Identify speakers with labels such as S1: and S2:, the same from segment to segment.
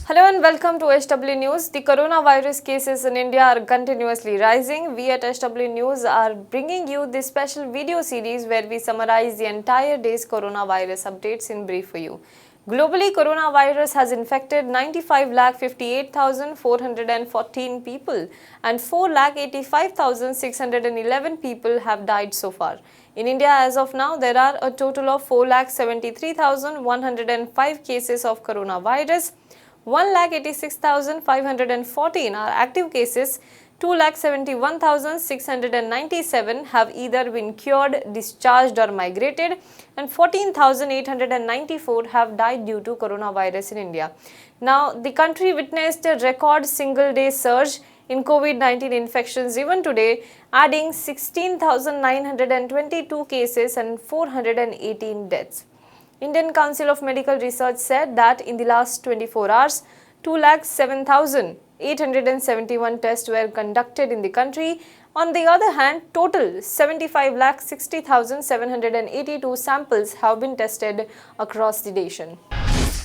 S1: Hello and welcome to SW News. The coronavirus cases in India are continuously rising. We at SW News are bringing you this special video series where we summarize the entire day's coronavirus updates in brief for you. Globally, coronavirus has infected 95,58,414 people and 4,85,611 people have died so far. In India, as of now, there are a total of 4,73,105 cases of coronavirus. 1,86,514 are active cases, 2,71,697 have either been cured, discharged or migrated, and 14,894 have died due to coronavirus in India. Now, the country witnessed a record single-day surge in COVID-19 infections even today, adding 16,922 cases and 418 deaths. Indian Council of Medical Research said that in the last 24 hours, 2,07,871 tests were conducted in the country. On the other hand, total 75,60,782 samples have been tested across the nation.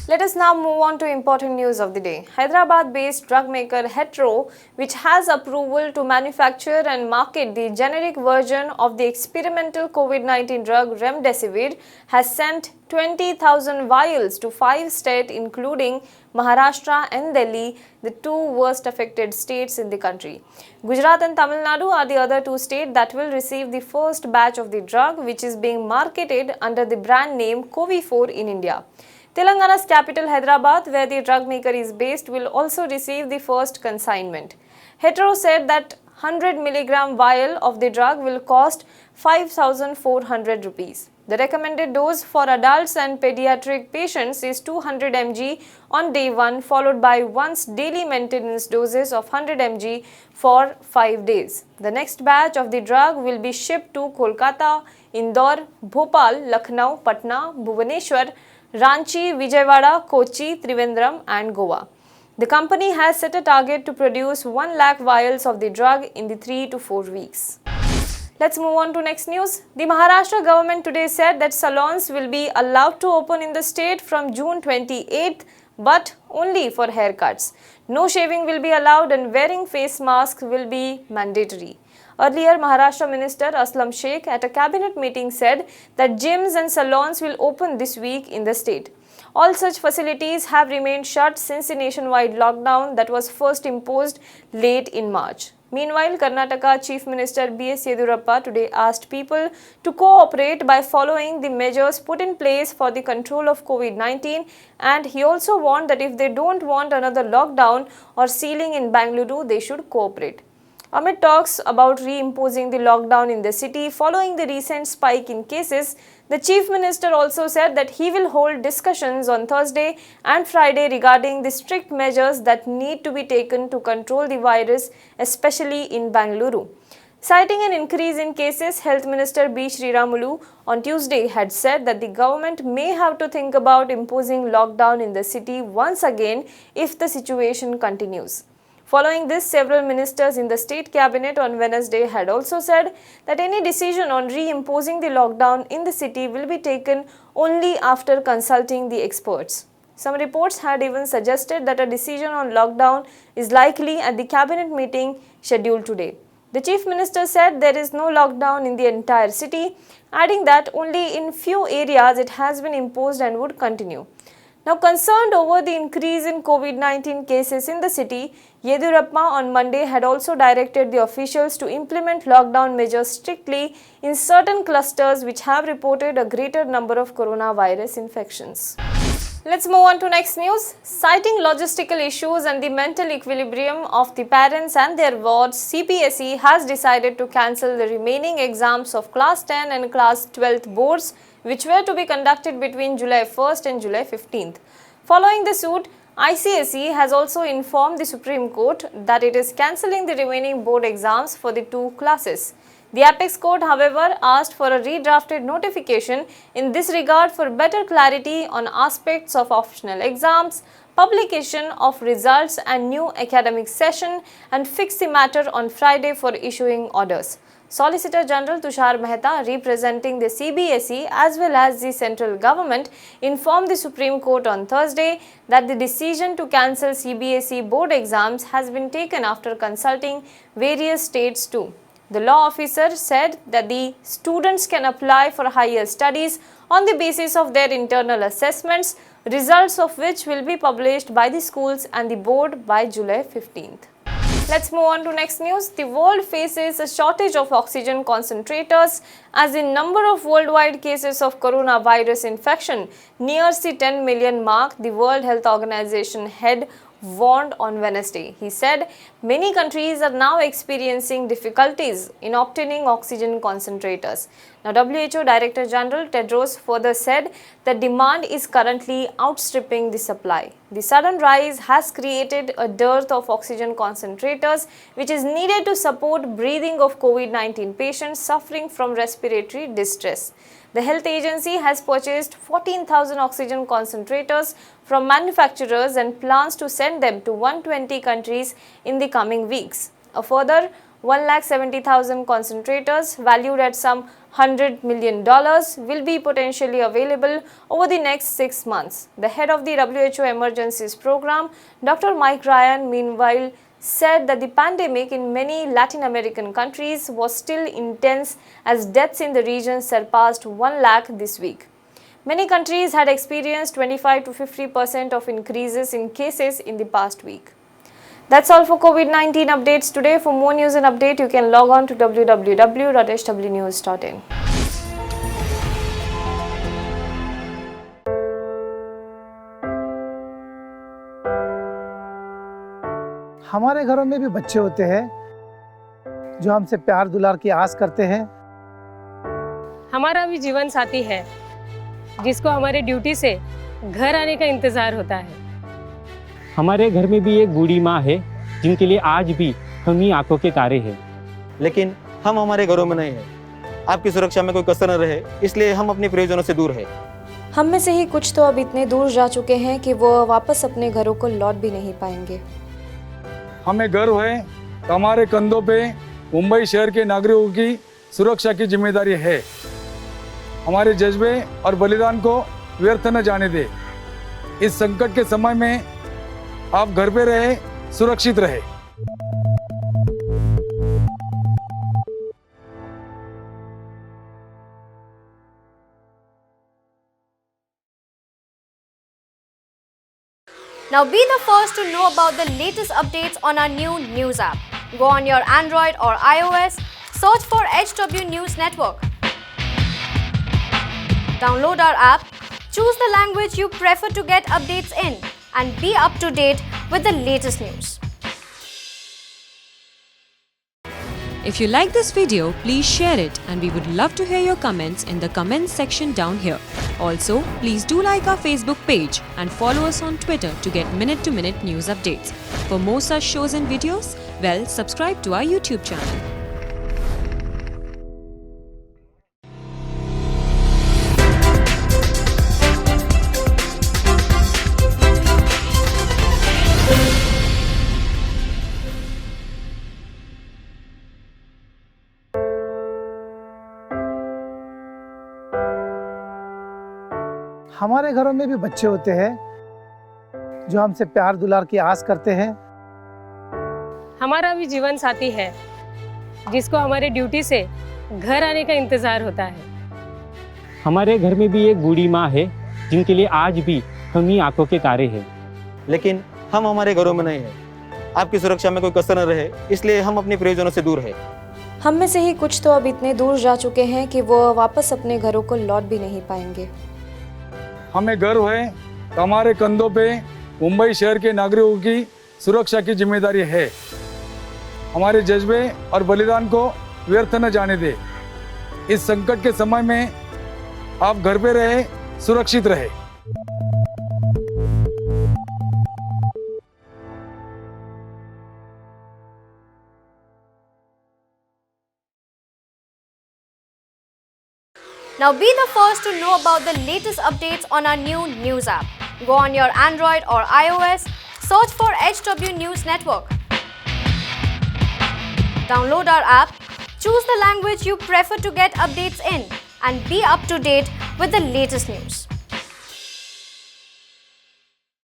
S1: Let us now move on to important news of the day. Hyderabad-based drug maker Hetero, which has approval to manufacture and market the generic version of the experimental COVID-19 drug Remdesivir, has sent 20,000 vials to 5 states including Maharashtra and Delhi, the two worst affected states in the country. Gujarat and Tamil Nadu are the other two states that will receive the first batch of the drug, which is being marketed under the brand name Covifor in India. Telangana's capital Hyderabad, where the drug maker is based, will also receive the first consignment. Hetero said that 100 mg vial of the drug will cost 5,400 rupees. The recommended dose for adults and pediatric patients is 200 mg on day 1, followed by once daily maintenance doses of 100 mg for 5 days. The next batch of the drug will be shipped to Kolkata, Indore, Bhopal, Lucknow, Patna, Bhubaneswar, Ranchi, Vijayawada, Kochi, Trivandrum and Goa. The company has set a target to produce 1 lakh vials of the drug in the 3 to 4 weeks. Let's move on to next news. The Maharashtra government today said that salons will be allowed to open in the state from June 28th, but only for haircuts. No shaving will be allowed and wearing face masks will be mandatory. Earlier, Maharashtra Minister Aslam Sheikh at a cabinet meeting said that gyms and salons will open this week in the state. All such facilities have remained shut since the nationwide lockdown that was first imposed late in March. Meanwhile, Karnataka Chief Minister B.S. Yediyurappa today asked people to cooperate by following the measures put in place for the control of COVID-19, and he also warned that if they don't want another lockdown or sealing in Bangalore, they should cooperate. Amid talks about reimposing the lockdown in the city following the recent spike in cases, the Chief Minister also said that he will hold discussions on Thursday and Friday regarding the strict measures that need to be taken to control the virus, especially in Bangalore. Citing an increase in cases, Health Minister B. Sriramulu on Tuesday had said that the government may have to think about imposing lockdown in the city once again if the situation continues. Following this, several ministers in the state cabinet on Wednesday had also said that any decision on reimposing the lockdown in the city will be taken only after consulting the experts. Some reports had even suggested that a decision on lockdown is likely at the cabinet meeting scheduled today. The chief minister said there is no lockdown in the entire city, adding that only in few areas it has been imposed and would continue. Now, concerned over the increase in COVID-19 cases in the city, Yediyurappa on Monday had also directed the officials to implement lockdown measures strictly in certain clusters which have reported a greater number of coronavirus infections. Let's move on to next news. Citing logistical issues and the mental equilibrium of the parents and their wards, CPSE has decided to cancel the remaining exams of Class 10 and Class 12 boards, which were to be conducted between July 1st and July 15th. Following the suit, ICSE has also informed the Supreme Court that it is cancelling the remaining board exams for the two classes. The Apex Court, however, asked for a redrafted notification in this regard for better clarity on aspects of optional exams, publication of results and new academic session, and fixed the matter on Friday for issuing orders. Solicitor General Tushar Mehta, representing the CBSE as well as the central government, informed the Supreme Court on Thursday that the decision to cancel CBSE board exams has been taken after consulting various states too. The law officer said that the students can apply for higher studies on the basis of their internal assessments, results of which will be published by the schools and the board by July 15th. Let's move on to next news. The world faces a shortage of oxygen concentrators as the number of worldwide cases of coronavirus infection nears the 10 million mark, the World Health Organization head warned on Wednesday. He said many countries are now experiencing difficulties in obtaining oxygen concentrators. Now, WHO Director General Tedros further said that demand is currently outstripping the supply. The sudden rise has created a dearth of oxygen concentrators, which is needed to support breathing of COVID-19 patients suffering from respiratory distress. The health agency has purchased 14,000 oxygen concentrators from manufacturers and plans to send them to 120 countries in the coming weeks. A further 170,000 concentrators valued at some $100 million will be potentially available over the next 6 months. The head of the WHO Emergencies Program, Dr. Mike Ryan, meanwhile, said that the pandemic in many Latin American countries was still intense as deaths in the region surpassed 1 lakh this week. Many countries had experienced 25 to 50% of increases in cases in the past week. That's all for COVID-19 updates today. For more news and update, you can log on to www.hwnews.in.
S2: हमारे घरों में भी बच्चे होते हैं जो हमसे प्यार दुलार की आस करते हैं।
S3: हमारा भी जीवन साथी है जिसको हमारे ड्यूटी से घर आने का इंतजार होता है।
S4: हमारे घर में भी एक बूढ़ी माँ है जिनके लिए आज भी हम ही आंखों के तारे हैं।
S5: लेकिन हम हमारे घरों में नहीं हैं। आपकी सुरक्षा में कोई कसर न रहे, इसलिए हम अपने प्रियजनों से दूर हैं।
S1: हम में से ही कुछ तो अब इतने दूर जा चुके हैं कि वो वापस अपने घरों को लौट भी नहीं पाएंगे।
S6: हमें गर्व है कि हमारे कंधों पे मुंबई शहर के नागरिकों की सुरक्षा की जिम्मेदारी है। हमारे जज्बे और बलिदान को व्यर्थ न जाने दे। इस संकट के समय में आप घर पे रहे, सुरक्षित रहे।
S7: Now be the first to know about the latest updates on our new news app. Go on your Android or iOS, search for HW News Network. Download our app, choose the language you prefer to get updates in, and be up to date with the latest news.
S8: If you like this video, please share it, and we would love to hear your comments in the comments section down here. Also, please do like our Facebook page and follow us on Twitter to get minute-to-minute news updates. For more such shows and videos, well, subscribe to our YouTube channel.
S2: हमारे घरों में भी बच्चे होते हैं जो हमसे प्यार दुलार की आस करते हैं।
S3: हमारा भी जीवन साथी है जिसको हमारे ड्यूटी से घर आने का इंतजार होता है।
S4: हमारे घर में भी एक बूढ़ी माँ है जिनके लिए आज भी हम ही आंखों के तारे हैं।
S5: लेकिन हम हमारे घरों में नहीं हैं। आपकी सुरक्षा में कोई कसर न रहे, इसलिए हम अपने प्रियजनों से दूर हैं।
S1: हम में से ही कुछ तो अब इतने दूर जा चुके हैं कि वो वापस अपने घरों को लौट भी नहीं पाएंगे।
S6: हमें गर्व है कि हमारे कंधों पे मुंबई शहर के नागरिकों की सुरक्षा की जिम्मेदारी है। हमारे जज्बे और बलिदान को व्यर्थ न जाने दे। इस संकट के समय में आप घर पे रहे, सुरक्षित रहे।
S7: Now be the first to know about the latest updates on our new news app. Go on your Android or iOS, search for HW News Network. Download our app, Choose the language you prefer to get updates in and be up to date with the latest news.